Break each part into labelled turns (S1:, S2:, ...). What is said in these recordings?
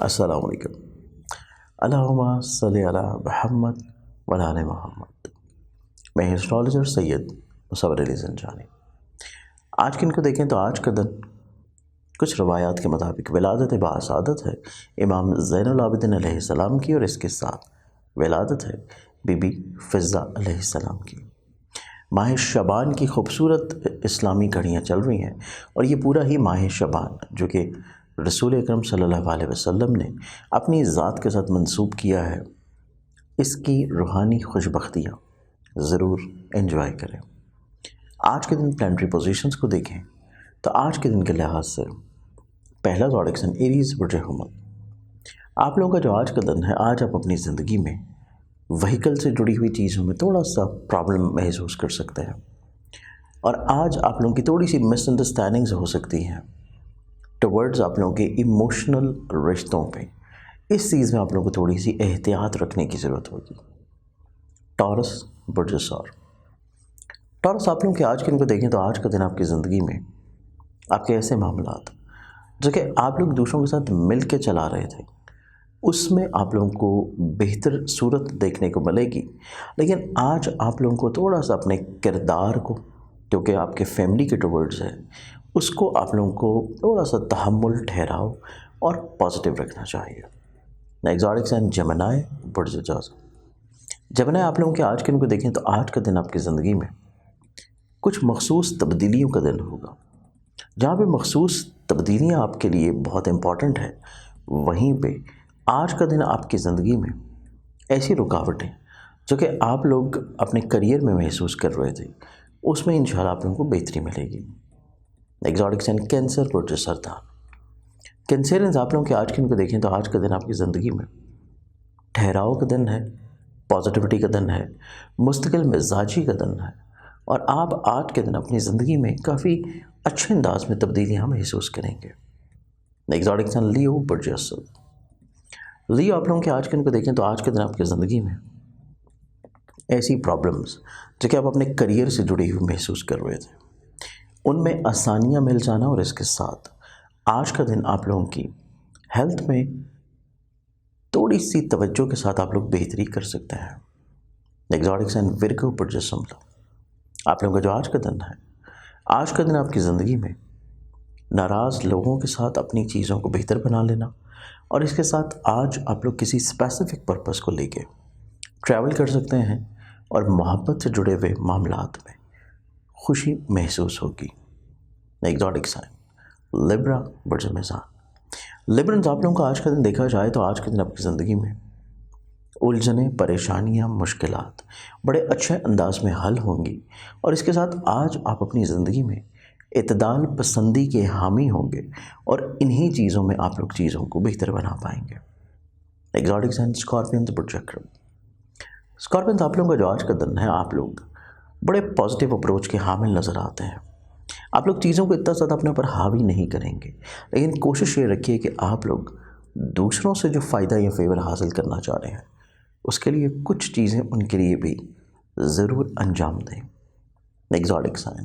S1: السلام علیکم۔ اللہم صلی علی محمد وعلی آل محمد۔ میں ایسٹرالوجر سید مصور علی زنجانی۔ آج کے ان کو دیکھیں تو آج کا دن کچھ روایات کے مطابق ولادت باسعادت ہے امام زین العابدین علیہ السلام کی، اور اس کے ساتھ ولادت ہے بی بی فضہ علیہ السلام کی۔ ماہ شعبان کی خوبصورت اسلامی گھڑیاں چل رہی ہیں، اور یہ پورا ہی ماہ شعبان جو کہ رسول اکرم صلی اللہ علیہ وسلم نے اپنی ذات کے ساتھ منسوب کیا ہے، اس کی روحانی خوش بختیاں ضرور انجوائے کریں۔ آج کے دن پلانٹری پوزیشنز کو دیکھیں تو آج کے دن کے لحاظ سے پہلا زوڈک سن ایریز برج حمل۔ آپ لوگوں کا جو آج کا دن ہے، آج آپ اپنی زندگی میں وہیکل سے جڑی ہوئی چیزوں میں تھوڑا سا پرابلم محسوس کر سکتے ہیں، اور آج آپ لوگوں کی تھوڑی سی مس انڈرسٹینڈنگز ہو سکتی ہیں ٹورڈز آپ لوگوں کے ایموشنل رشتوں پہ۔ اس چیز میں آپ لوگوں کو تھوڑی سی احتیاط رکھنے کی ضرورت ہوگی۔ ٹورس برج ثور۔ ٹورس آپ لوگوں کے آج کے دن کو دیکھیں تو آج کا دن آپ کی زندگی میں آپ کے ایسے معاملات جو کہ آپ لوگ دوسروں کے ساتھ مل کے چلا رہے تھے، اس میں آپ لوگوں کو بہتر صورت دیکھنے کو ملے گی، لیکن آج آپ لوگوں کو تھوڑا سا اپنے کردار کو جو کہ آپ کے فیملی کے ٹورڈز ہے، اس کو آپ لوگوں کو تھوڑا سا تحمل، ٹھہراؤ اور پازیٹیو رکھنا چاہیے۔ ایگزوٹک سائن جیمنائی برج جوزف۔ جیمنائی آپ لوگوں کے آج کے دن کو دیکھیں تو آج کا دن آپ کی زندگی میں کچھ مخصوص تبدیلیوں کا دن ہوگا۔ جہاں پہ مخصوص تبدیلیاں آپ کے لیے بہت امپورٹنٹ ہے، وہیں پہ آج کا دن آپ کی زندگی میں ایسی رکاوٹیں جو کہ آپ لوگ اپنے کریئر میں محسوس کر رہے تھے، اس میں انشاءاللہ آپ لوگوں کو بہتری ملے گی۔ ایگزوٹک سائن کینسر برج سرطان۔ کینسرینز آپ لوگوں کے آج کے دن کو دیکھیں تو آج کا دن آپ کی زندگی میں ٹھہراؤ کا دن ہے، پازیٹیوٹی کا دن ہے، مستقل مزاجی کا دن ہے، اور آپ آج کے دن اپنی زندگی میں کافی اچھے انداز میں تبدیلیاں محسوس کریں گے۔ ایگزوٹک سائن لیو برج اسد۔ لیو آپ لوگوں کے آج کے دن کو دیکھیں تو آج کے دن آپ کی زندگی میں ایسی پرابلمز جو کہ آپ اپنے کریئر سے جڑی ہوئی محسوس کر رہے تھے، ان میں آسانیاں مل جانا، اور اس کے ساتھ آج کا دن آپ لوگوں کی ہیلتھ میں تھوڑی سی توجہ کے ساتھ آپ لوگ بہتری کر سکتے ہیں۔ ایگزوٹک سائن ورگو برج سمبلا۔ آپ لوگوں کا جو آج کا دن ہے، آج کا دن آپ کی زندگی میں ناراض لوگوں کے ساتھ اپنی چیزوں کو بہتر بنا لینا، اور اس کے ساتھ آج آپ لوگ کسی اسپیسیفک پرپس کو لے کے ٹریول کر سکتے ہیں، اور محبت سے جڑے ہوئے معاملات میں خوشی محسوس ہوگی۔ ایگزوٹک سائن لیبرا برج میزان۔ لیبرنز آپ لوگوں کا آج کا دن دیکھا جائے تو آج کے دن آپ کی زندگی میں الجھنیں، پریشانیاں، مشکلات بڑے اچھے انداز میں حل ہوں گی، اور اس کے ساتھ آج آپ اپنی زندگی میں اعتدال پسندی کے حامی ہوں گے، اور انہی چیزوں میں آپ لوگ چیزوں کو بہتر بنا پائیں گے۔ ایگزوٹک سائن اسکارپینز برج اکرم۔ اسکارپینز آپ لوگوں کا جو آج کا دن ہے، آپ لوگ بڑے پازیٹیو اپروچ کے حامل نظر آتے ہیں۔ آپ لوگ چیزوں کو اتنا زیادہ اپنے اوپر حاوی نہیں کریں گے، لیکن کوشش یہ رکھیے کہ آپ لوگ دوسروں سے جو فائدہ یا فیور حاصل کرنا چاہ رہے ہیں، اس کے لیے کچھ چیزیں ان کے لیے بھی ضرور انجام دیں۔ ایگزوٹک سائن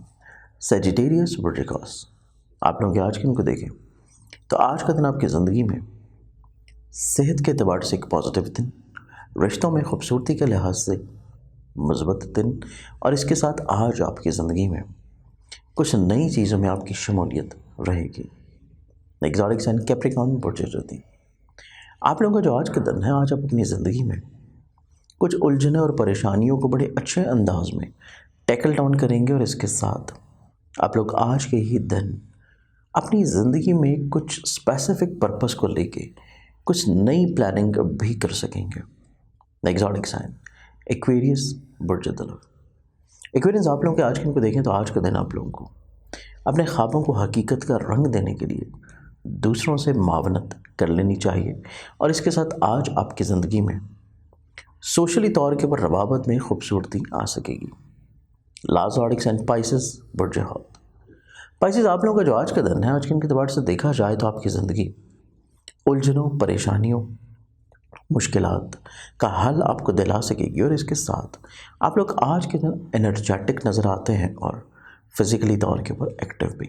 S1: سیجیٹیریس برج اکویرس۔ آپ لوگ آج کے دن کو دیکھیں تو آج کا دن آپ کی زندگی میں صحت کے اعتبار سے ایک پازیٹیو دن، رشتوں میں خوبصورتی کے لحاظ سے مثبت دن، اور اس کے ساتھ آج آپ کی زندگی میں کچھ نئی چیزوں میں آپ کی شمولیت رہے گی۔ ایگزوٹک سائن کیپریکارن برج جوتی۔ آپ لوگوں کا جو آج کا دن ہے، آج آپ اپنی زندگی میں کچھ الجھنیں اور پریشانیوں کو بڑے اچھے انداز میں ٹیکل ڈاؤن کریں گے، اور اس کے ساتھ آپ لوگ آج کے ہی دن اپنی زندگی میں کچھ اسپیسیفک پرپس کو لے کے کچھ نئی پلاننگ بھی کر سکیں گے۔ ایگزوٹک سائن ایکویریس برج دلو۔ ایکویرینز آپ لوگوں کے آج کے دن کو دیکھیں تو آج کا دن آپ لوگوں کو اپنے خوابوں کو حقیقت کا رنگ دینے کے لیے دوسروں سے معاونت کر لینی چاہیے، اور اس کے ساتھ آج آپ کی زندگی میں سوشلی طور کے اوپر روابط میں خوبصورتی آ سکے گی۔ زوڈک سائن پائسز برج حوت۔ پائسز آپ لوگوں کا جو آج کا دن ہے، آج کے دن کے اعتبار سے دیکھا جائے تو آپ کی زندگی الجھنوں، پریشانیوں، مشکلات کا حل آپ کو دلا سکے گی، اور اس کے ساتھ آپ لوگ آج کے دن انرجیٹک نظر آتے ہیں، اور فزیکلی طور کے اوپر ایکٹیو بھی۔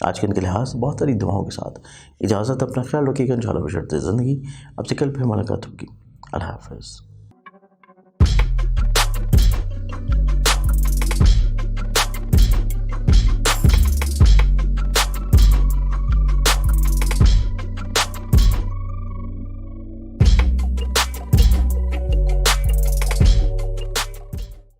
S1: آج کے ان کے لحاظ سے بہت ساری دعاؤں کے ساتھ اجازت، اپنا خیال رکھیے گا، انشاءاللہ بشرط زندگی. اب سے کل پھر ملاقات ہوگی. اللہ حافظ.